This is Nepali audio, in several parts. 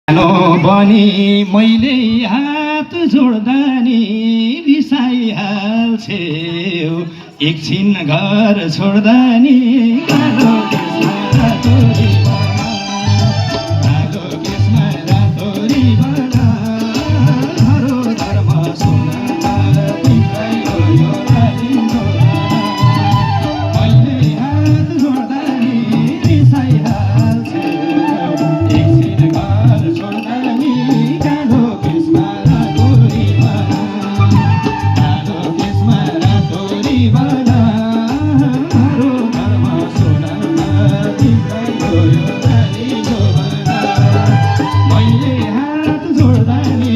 सानो बनी मैले हात जोड्दा नि रिसाइहाल्छेउ एकछिन घर छोड्दा नि कालो केसमा रातोरी बना कालो केसमा रातोरी बना हरो धर्म सुना तिम्रै हो यो लालिनो मैले हात जोड्दा नि रिसाइहाल्छेउ एकछिन घर छोड्दा नि कालो केसमा रातोरी बना कालो केसमा रातोरी बना हरो धर्म सुना तिम्रै हो यो लालिनो बना मैले हात जोड्दा नि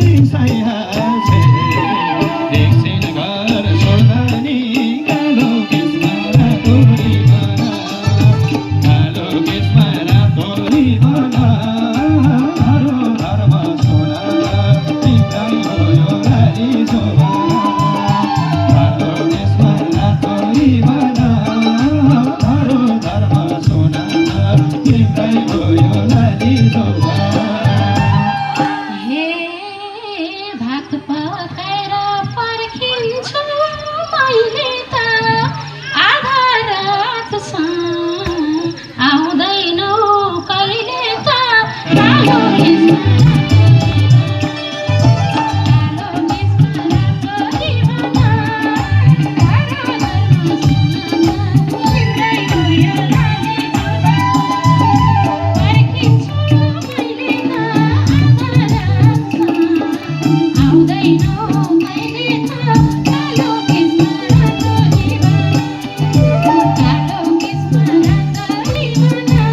रिसाइहाल्छेउ एकछिन घर छोड्दा नि कालो केसमा रातोरी बना कालो केसमा रातोरी बना हरो धर्म सुना तिम्रै हो यो लालिनो बना कालो केसमा रातोरी बना हरो धर्म सुना तिम्रै हो यो लालिनो बना हे भात पकाएर पर्खिन्छु मैले त आधा रातसम्म आउँदैनौ कहिले त कालो केसमा रातोरी बना हरो धर्म सुना तिम्रै हो यो लालिनो पर्खिन्छु मैले त आधा रातसम्म आउँदैनौ कहिले त कालो केसमा रातोरी बना कालो केसमा रातोरी बना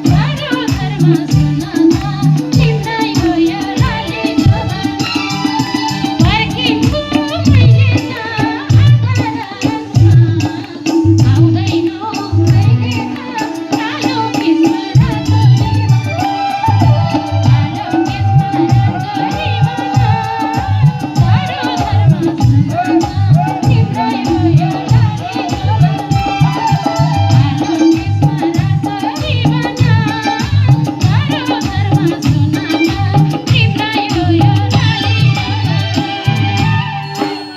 हरो धर्म सुना तिम्रै हो यो लालिनो बना पर्खिन्छु मैले त आधा रातसम्म आउँदैनौ कहिले त कालो केसमा रातोरी बना कालो केसमा रातोरी बना हरो धर्म सुना तिम्रै हो यो लालिनो बना कालो केसमा रातोरी बना हरो धर्म सुना तिम्रै हो यो लालिनो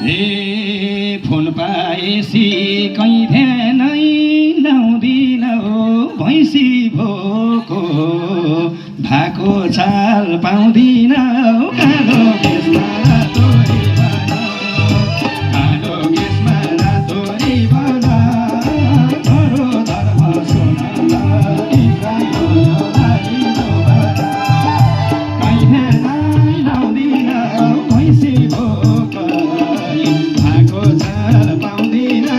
ए फुल पाएसी कहीँ ध्यानै लाउँदिनौ भैँसी भोको भएको चाल पाउँदिनौ कालो केसमा रातोरी बना कालो केसमा रातोरी बना हरो धर्म सुना तिम्रै हो यो लालिनो बना कहीँ ध्यानै लाउँदिनौ भैँसी भोको भएको चाल पाउँदिनौ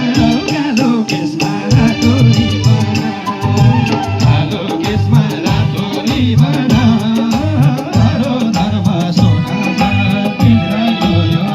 कालो केसमा रातोरी बना कालो केसमा रातोरी बना हरो धर्म सुना तिम्रै हो यो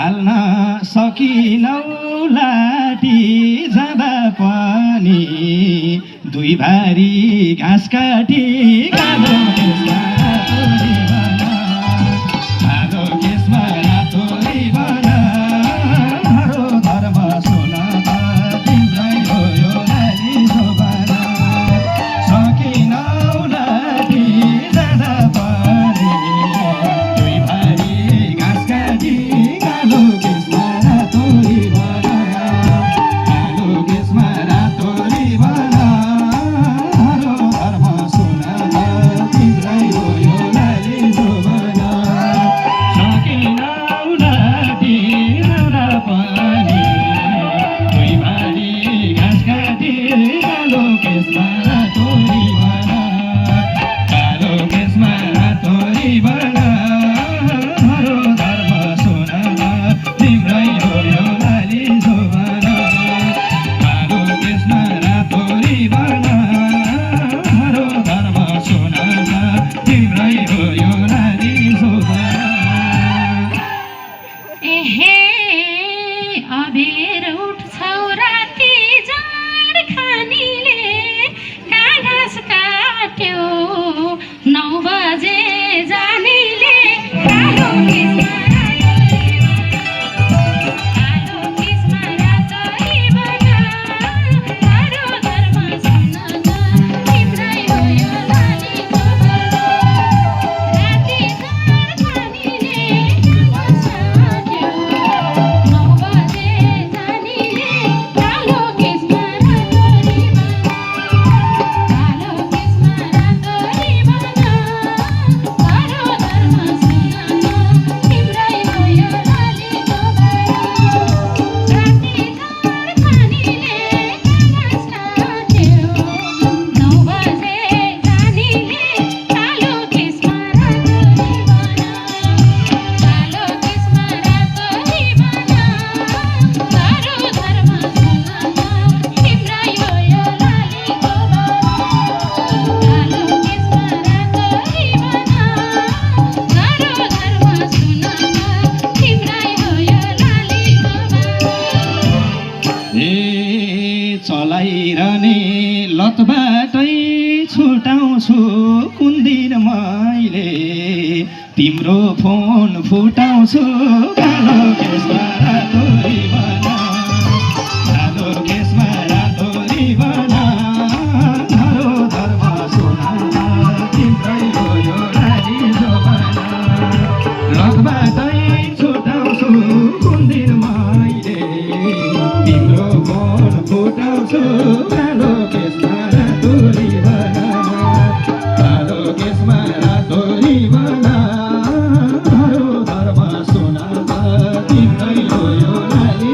हाल्न सकिनौ लाटी जाँदा पनि दुई भारी घाँस काटी कालो केसमा रातो रिबन कालो केसमा रातो रिबन हरो धर्म सुन त तिम्रै हो यो नारी शोभन सकिनौ लाटी जाँदा पनि दुई भारी घाँस काटी कालो केसमा रातो रिबन कालो केसमा रातो रिबन हरो धर्म सुन त तिम्रै हो यो नारी शोभन सकिनौ लाटी जाँदा पनि दुई भारी घाँस काटी कालो केसमा रातो रिबन कालो केसमा रातो रिबन हरो धर्म सुन त तिम्रै हो यो नारी शोभन कालो केसमा रातो रिबन हरो धर्म सुन त तिम्रै हो यो नारी शोभन एहे अबेर उठ्छौ राति जाँड खानीले कहाँ घाँस काट्यो 9 बजे जानीले कालो केसमा रातो रिबन हरो धर्म सुन त तिम्रै हो यो नारी शोभन राति जाँड खानीले घाँस काट्यो 9 बजे जानीले कालो केसमा रातो रिबन कालो केसमा रातो रिबन हरो धर्म सुन त तिम्रै हो यो नारी शोभन राति जाँड खानीले घाँस काट्यो 9 बजे जानीले कालो केसमा रातो रिबन कालो केसमा रातो रिबन हरो धर्म सुन त तिम्रै हो यो नारी शोभन कालो केसमा रातो रिबन हरो धर्म सुन त तिम्रै हो यो नारी शोभन ए चलाइरहने लतबाटै छुटाउँछु कुन दिन मैले तिम्रो फोन फुटाउँछु कालो केसमा रातो रिबन कालो केसमा रातो रिबन हरो धर्म सुन त तिम्रै हो यो नारी शोभन लतबाटै छुटाउँछु कुन दिन मैले तिम्रो फोन फुटाउँछु कालो केसमा रातो रिबन कालो केसमा रातो रिबन हरो धर्म सुन त तिम्रै हो यो नारी